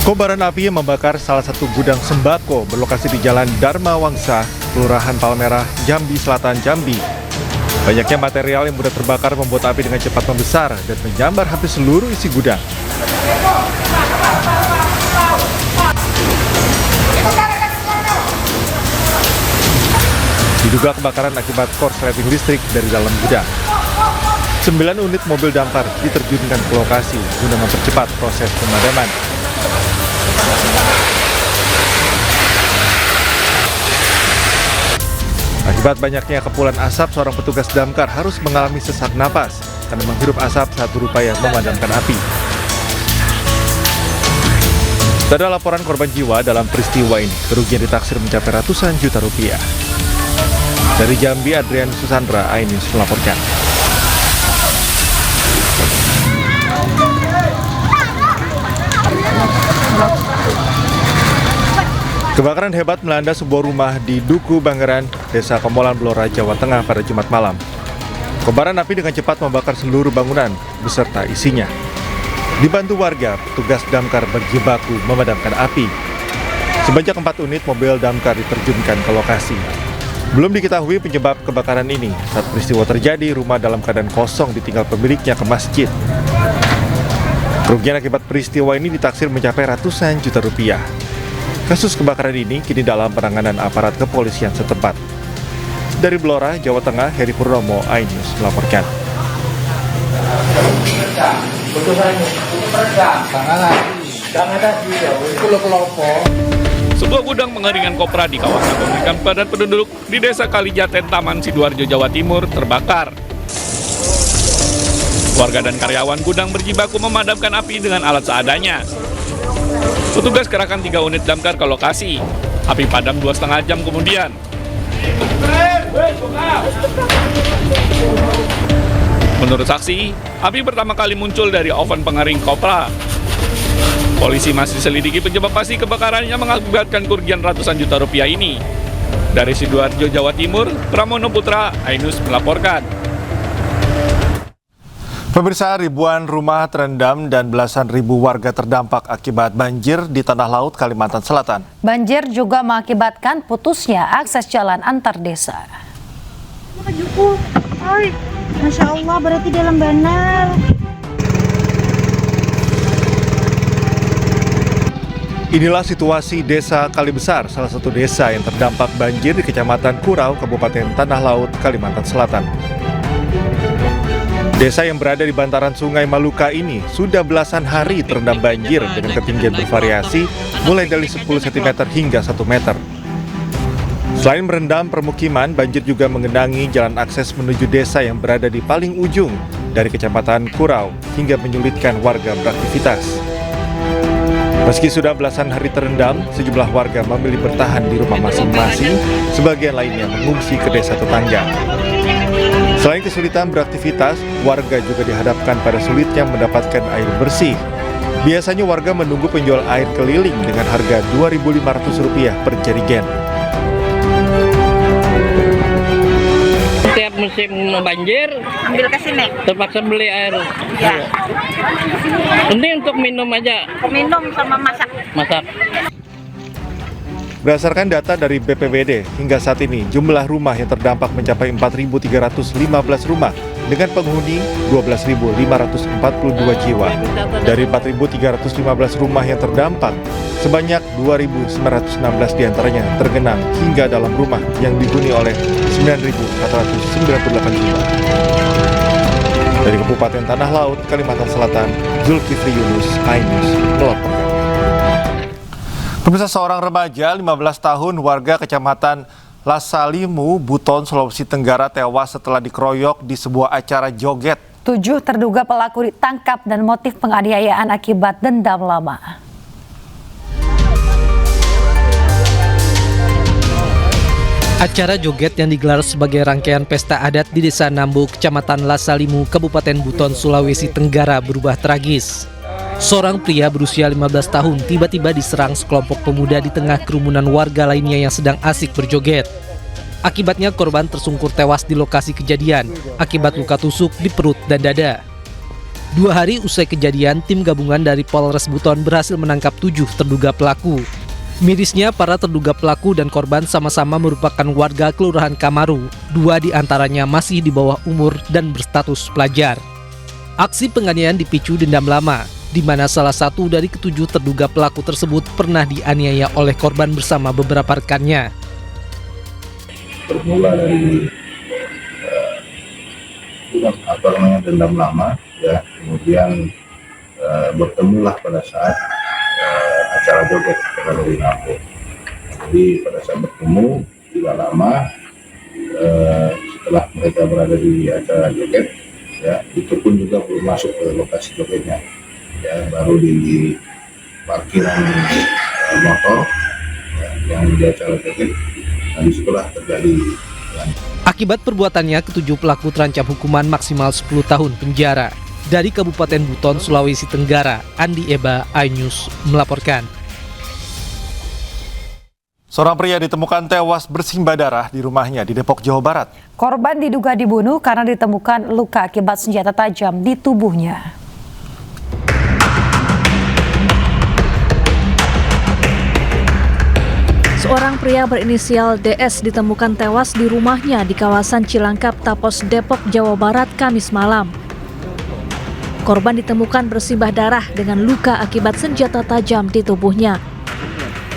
Kobaran api yang membakar salah satu gudang sembako berlokasi di Jalan Dharma Wangsa, Kelurahan Palmerah, Jambi Selatan, Jambi. Banyaknya material yang mudah terbakar membuat api dengan cepat membesar dan menyambar hampir seluruh isi gudang. Diduga kebakaran akibat korsleting listrik dari dalam gudang. 9 unit mobil damkar diterjunkan ke lokasi guna mempercepat proses pemadaman. Akibat banyaknya kepulan asap, seorang petugas damkar harus mengalami sesak napas karena menghirup asap saat berupaya memadamkan api. Tak ada laporan korban jiwa dalam peristiwa ini. Kerugian ditaksir mencapai ratusan juta rupiah. Dari Jambi, Adrian Susandra, iNews melaporkan. Kebakaran hebat melanda sebuah rumah di Duku Bangeran, Desa Kemolan, Blora, Jawa Tengah pada Jumat malam. Kobaran api dengan cepat membakar seluruh bangunan beserta isinya. Dibantu warga, petugas damkar berjibaku memadamkan api. Sebanyak 4 unit mobil damkar diterjunkan ke lokasi. Belum diketahui penyebab kebakaran ini. Saat peristiwa terjadi, rumah dalam keadaan kosong ditinggal pemiliknya ke masjid. Kerugian akibat peristiwa ini ditaksir mencapai ratusan juta rupiah. Kasus kebakaran ini kini dalam penanganan aparat kepolisian setempat. Dari Blora, Jawa Tengah, Heri Purnomo, iNews melaporkan. Sebuah gudang pengeringan kopra di kawasan pemukiman padat penduduk di Desa Kalijaten, Taman Sidoarjo, Jawa Timur terbakar. Warga dan karyawan gudang berjibaku memadamkan api dengan alat seadanya. Petugas kerahkan 3 unit damkar ke lokasi. Api padam 2,5 jam kemudian. Menurut saksi, api pertama kali muncul dari oven pengering kopra. Polisi masih selidiki penyebab pasti kebakaran yang mengakibatkan kerugian ratusan juta rupiah ini. Dari Sidoarjo, Jawa Timur, Pramono Putra, iNews melaporkan. Pemirsa, ribuan rumah terendam dan belasan ribu warga terdampak akibat banjir di Tanah Laut, Kalimantan Selatan. Banjir juga mengakibatkan putusnya akses jalan antar desa. Masya Allah, berarti dalam benar. Inilah situasi Desa Kalibesar, salah satu desa yang terdampak banjir di Kecamatan Kurau, Kabupaten Tanah Laut, Kalimantan Selatan. Desa yang berada di bantaran Sungai Maluka ini sudah belasan hari terendam banjir dengan ketinggian bervariasi mulai dari 10 cm hingga 1 meter. Selain merendam permukiman, banjir juga mengenangi jalan akses menuju desa yang berada di paling ujung dari Kecamatan Kurau hingga menyulitkan warga beraktivitas. Meski sudah belasan hari terendam, sejumlah warga memilih bertahan di rumah masing-masing, sebagian lainnya mengungsi ke desa tetangga. Selain kesulitan beraktivitas, warga juga dihadapkan pada sulitnya mendapatkan air bersih. Biasanya warga menunggu penjual air keliling dengan harga Rp2.500 per jerigen. Setiap musim banjir, Ambil ke sini. terpaksa beli air. Ya, Ini untuk minum aja, minum sama masak. masak. Berdasarkan data dari BPBD, hingga saat ini jumlah rumah yang terdampak mencapai 4.315 rumah dengan penghuni 12.542 jiwa. Dari 4.315 rumah yang terdampak, sebanyak 2.916 diantaranya tergenang hingga dalam rumah yang dihuni oleh 9.498 jiwa. Dari Kabupaten Tanah Laut, Kalimantan Selatan, Zulkifli Yunus, iNews melaporkan. Pemirsa, seorang remaja 15 tahun warga Kecamatan Lasalimu, Buton, Sulawesi Tenggara tewas setelah dikeroyok di sebuah acara joget. 7 terduga pelaku ditangkap dan motif penganiayaan akibat dendam lama. Acara joget yang digelar sebagai rangkaian pesta adat di Desa Nambu, Kecamatan Lasalimu, Kabupaten Buton, Sulawesi Tenggara berubah tragis. Seorang pria berusia 15 tahun tiba-tiba diserang sekelompok pemuda di tengah kerumunan warga lainnya yang sedang asik berjoget. Akibatnya korban tersungkur tewas di lokasi kejadian akibat luka tusuk di perut dan dada. 2 hari usai kejadian, tim gabungan dari Polres Buton berhasil menangkap 7 terduga pelaku. Mirisnya, para terduga pelaku dan korban sama-sama merupakan warga Kelurahan Kamaru. 2 diantaranya masih di bawah umur dan berstatus pelajar. Aksi penganiayaan dipicu dendam lama, di mana salah satu dari ke-7 terduga pelaku tersebut pernah dianiaya oleh korban bersama beberapa rekannya. Bermula dari dendam lama, ya, kemudian bertemulah pada saat acara joget pada di Napo. Jadi pada saat bertemu tidak lama setelah mereka berada di acara joget, ya, itu pun juga belum masuk ke lokasi jogetnya, ya, baru di parkiran motor, ya, yang di acara joget. Dan disitulah terjadi. Akibat perbuatannya, ke-7 pelaku terancam hukuman maksimal 10 tahun penjara. Dari Kabupaten Buton, Sulawesi Tenggara, Andi Eba, iNews melaporkan. Seorang pria ditemukan tewas bersimbah darah di rumahnya di Depok, Jawa Barat. Korban diduga dibunuh karena ditemukan luka akibat senjata tajam di tubuhnya. Seorang pria berinisial DS ditemukan tewas di rumahnya di kawasan Cilangkap, Tapos, Depok, Jawa Barat, Kamis malam. Korban ditemukan bersimbah darah dengan luka akibat senjata tajam di tubuhnya.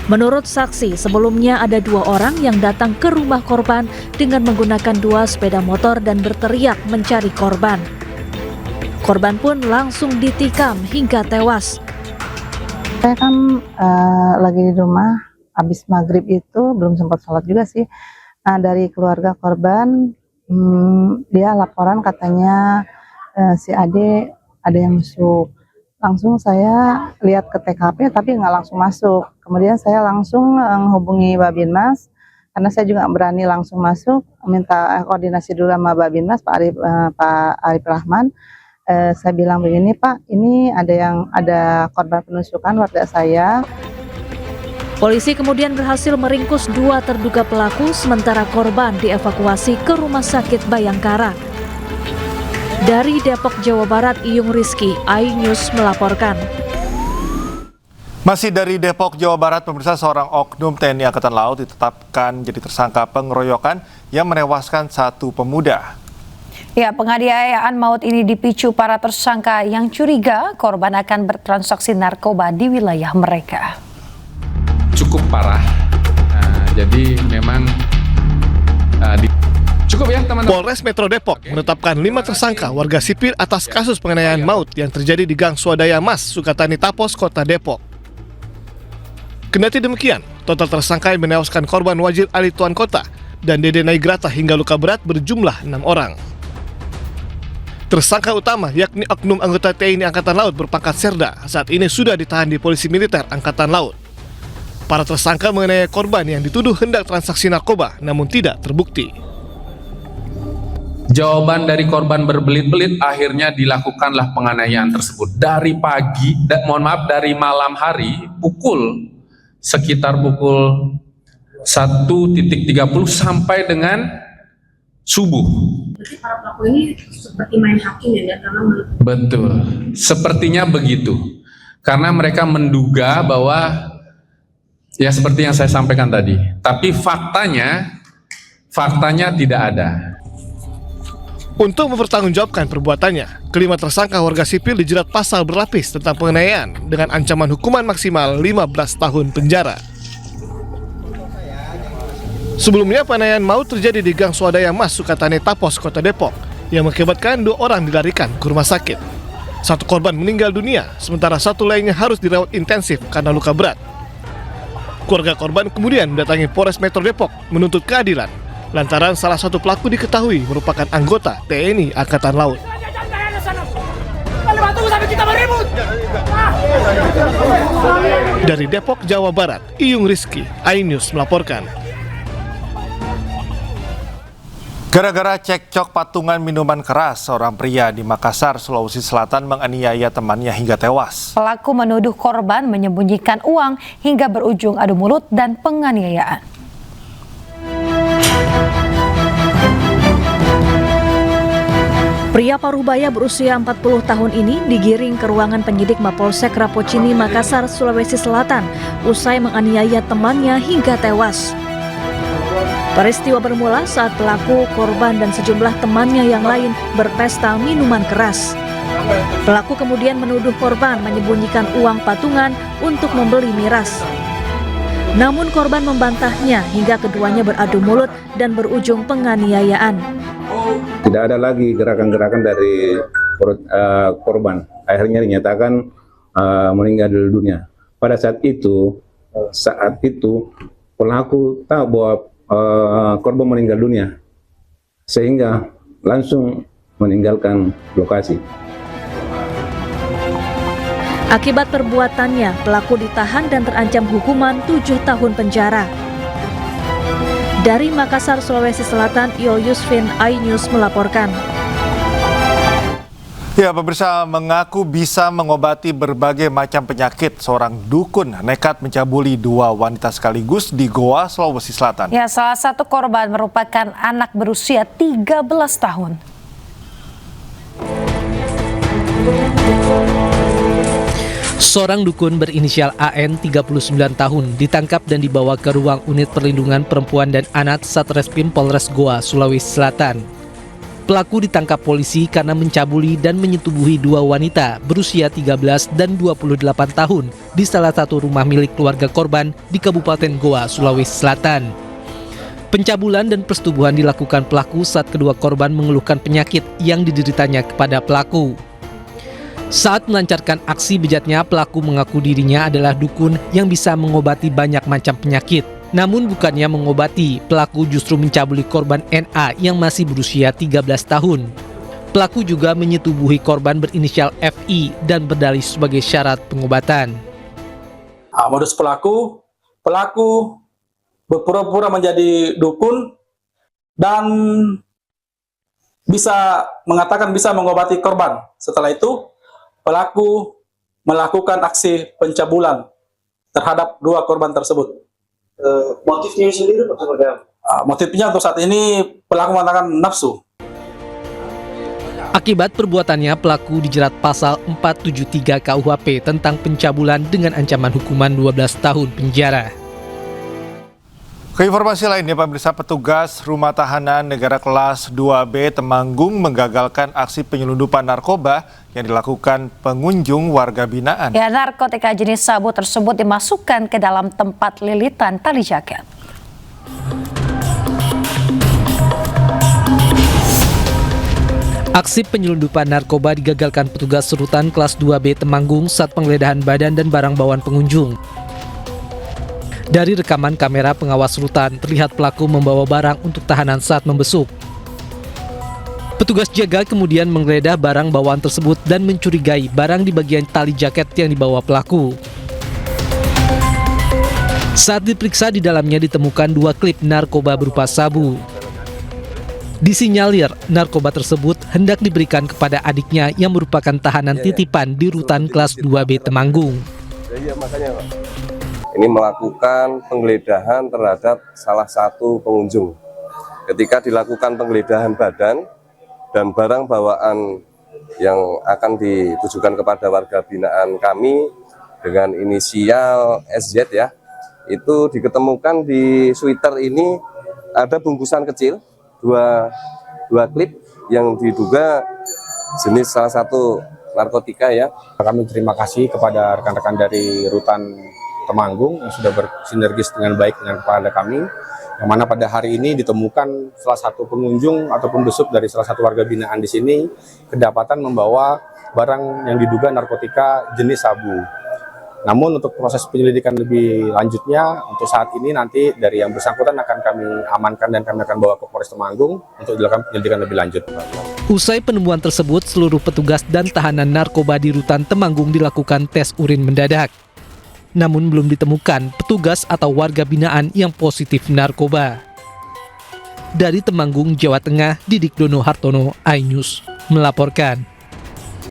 Menurut saksi, sebelumnya ada 2 orang yang datang ke rumah korban dengan menggunakan 2 sepeda motor dan berteriak mencari korban. Korban pun langsung ditikam hingga tewas. Saya kan lagi di rumah, habis maghrib itu belum sempat sholat juga sih. Dari keluarga korban, dia laporan katanya si Ade ada yang masuk. Langsung saya lihat ke TKP tapi nggak langsung masuk. Kemudian saya langsung menghubungi Babinmas, karena saya juga berani langsung masuk, minta koordinasi dulu sama Babinmas, Pak Arif Rahman. Saya bilang begini, Pak, ini ada korban penusukan warga saya. Polisi kemudian berhasil meringkus 2 terduga pelaku, sementara korban dievakuasi ke Rumah Sakit Bayangkara. Dari Depok, Jawa Barat, Iyung Rizky, iNews melaporkan. Masih dari Depok, Jawa Barat, pemirsa, seorang oknum TNI Angkatan Laut ditetapkan jadi tersangka pengeroyokan yang menewaskan 1 pemuda. Ya, penganiayaan maut ini dipicu para tersangka yang curiga korban akan bertransaksi narkoba di wilayah mereka. Cukup parah, jadi memang cukup ya teman-teman. Polres Metro Depok menetapkan 5 tersangka warga sipil atas kasus penganiayaan maut yang terjadi di Gang Swadaya Mas, Sukatani Tapos, Kota Depok. Kendati demikian, total tersangka yang menewaskan korban Wajil Ali Tuan Kota dan Dede Naigrata hingga luka berat berjumlah 6 orang. Tersangka utama yakni oknum anggota TNI Angkatan Laut berpangkat Serda saat ini sudah ditahan di Polisi Militer Angkatan Laut. Para tersangka mengenai korban yang dituduh hendak transaksi narkoba namun tidak terbukti. Jawaban dari korban berbelit-belit, akhirnya dilakukanlah penganiayaan tersebut dari pagi, dari malam hari sekitar pukul 1.30 sampai dengan subuh. Berarti para pelaku ini seperti main hakim ya, karena betul, sepertinya begitu. Karena mereka menduga bahwa ya seperti yang saya sampaikan tadi, tapi faktanya tidak ada. Untuk mempertanggungjawabkan perbuatannya, kelima tersangka warga sipil dijerat pasal berlapis tentang penganiayaan dengan ancaman hukuman maksimal 15 tahun penjara. Sebelumnya penganiayaan maut terjadi di Gang Swadaya Mas, Sukatani Tapos, Kota Depok, yang mengakibatkan 2 orang dilarikan ke rumah sakit. 1 korban meninggal dunia, sementara 1 lainnya harus dirawat intensif karena luka berat. Keluarga korban kemudian mendatangi Polres Metro Depok menuntut keadilan lantaran salah satu pelaku diketahui merupakan anggota TNI Angkatan Laut. Dari Depok, Jawa Barat, Iyung Rizky, iNews melaporkan. Gara-gara cekcok patungan minuman keras, seorang pria di Makassar, Sulawesi Selatan menganiaya temannya hingga tewas. Pelaku menuduh korban menyembunyikan uang hingga berujung adu mulut dan penganiayaan. Pria parubaya berusia 40 tahun ini digiring ke ruangan penyidik Mapolsek Rapocini, Makassar, Sulawesi Selatan usai menganiaya temannya hingga tewas. Peristiwa bermula saat pelaku, korban, dan sejumlah temannya yang lain berpesta minuman keras. Pelaku kemudian menuduh korban menyembunyikan uang patungan untuk membeli miras. Namun korban membantahnya hingga keduanya beradu mulut dan berujung penganiayaan. Tidak ada lagi gerakan-gerakan dari korban. Akhirnya dinyatakan meninggal dunia. Pada saat itu pelaku tahu bahwa korban meninggal dunia, sehingga langsung meninggalkan lokasi. Akibat perbuatannya, pelaku ditahan dan terancam hukuman 7 tahun penjara. Dari Makassar, Sulawesi Selatan, Yo Yusfin, iNews melaporkan. Ya, pemirsa, mengaku bisa mengobati berbagai macam penyakit. Seorang dukun nekat mencabuli 2 wanita sekaligus di Goa, Sulawesi Selatan. Ya, salah satu korban merupakan anak berusia 13 tahun. Seorang dukun berinisial AN 39 tahun ditangkap dan dibawa ke ruang unit perlindungan perempuan dan anak Satreskrim Polres Goa, Sulawesi Selatan. Pelaku ditangkap polisi karena mencabuli dan menyetubuhi 2 wanita berusia 13 dan 28 tahun di salah satu rumah milik keluarga korban di Kabupaten Goa, Sulawesi Selatan. Pencabulan dan persetubuhan dilakukan pelaku saat kedua korban mengeluhkan penyakit yang dideritanya kepada pelaku. Saat melancarkan aksi bejatnya, pelaku mengaku dirinya adalah dukun yang bisa mengobati banyak macam penyakit. Namun bukannya mengobati, pelaku justru mencabuli korban NA yang masih berusia 13 tahun. Pelaku juga menyetubuhi korban berinisial FI dan berdalih sebagai syarat pengobatan. Modus pelaku berpura-pura menjadi dukun dan bisa mengatakan bisa mengobati korban. Setelah itu, pelaku melakukan aksi pencabulan terhadap 2 korban tersebut. Motifnya sendiri seperti apa? Motifnya untuk saat ini pelaku mengatakan nafsu. Akibat perbuatannya, pelaku dijerat pasal 473 KUHP tentang pencabulan dengan ancaman hukuman 12 tahun penjara. Ke informasi lainnya, pemirsa, petugas Rumah Tahanan Negara Kelas 2B Temanggung menggagalkan aksi penyelundupan narkoba yang dilakukan pengunjung warga binaan. Ya, narkotika jenis sabu tersebut dimasukkan ke dalam tempat lilitan tali jaket. Aksi penyelundupan narkoba digagalkan petugas Rutan Kelas 2B Temanggung saat penggeledahan badan dan barang bawaan pengunjung. Dari rekaman kamera pengawas rutan, terlihat pelaku membawa barang untuk tahanan saat membesuk. Petugas jaga kemudian menggeledah barang bawaan tersebut dan mencurigai barang di bagian tali jaket yang dibawa pelaku. Saat diperiksa, di dalamnya ditemukan 2 klip narkoba berupa sabu. Disinyalir narkoba tersebut hendak diberikan kepada adiknya yang merupakan tahanan titipan di Rutan Kelas 2B Temanggung. Ini melakukan penggeledahan terhadap salah satu pengunjung. Ketika dilakukan penggeledahan badan dan barang bawaan yang akan ditujukan kepada warga binaan kami dengan inisial SZ ya, itu diketemukan di sweater ini ada bungkusan kecil, dua klip yang diduga jenis salah satu narkotika ya. Kami terima kasih kepada rekan-rekan dari Rutan Temanggung yang sudah bersinergis dengan baik dengan kepada kami, yang mana pada hari ini ditemukan salah satu pengunjung ataupun besuk dari salah satu warga binaan di sini kedapatan membawa barang yang diduga narkotika jenis sabu. Namun untuk proses penyelidikan lebih lanjutnya, untuk saat ini nanti dari yang bersangkutan akan kami amankan dan kami akan bawa ke Polres Temanggung untuk dilakukan penyelidikan lebih lanjut. Usai penemuan tersebut, seluruh petugas dan tahanan narkoba di Rutan Temanggung dilakukan tes urin mendadak. Namun belum ditemukan petugas atau warga binaan yang positif narkoba. Dari Temanggung, Jawa Tengah, Didik Dono Hartono, iNews melaporkan.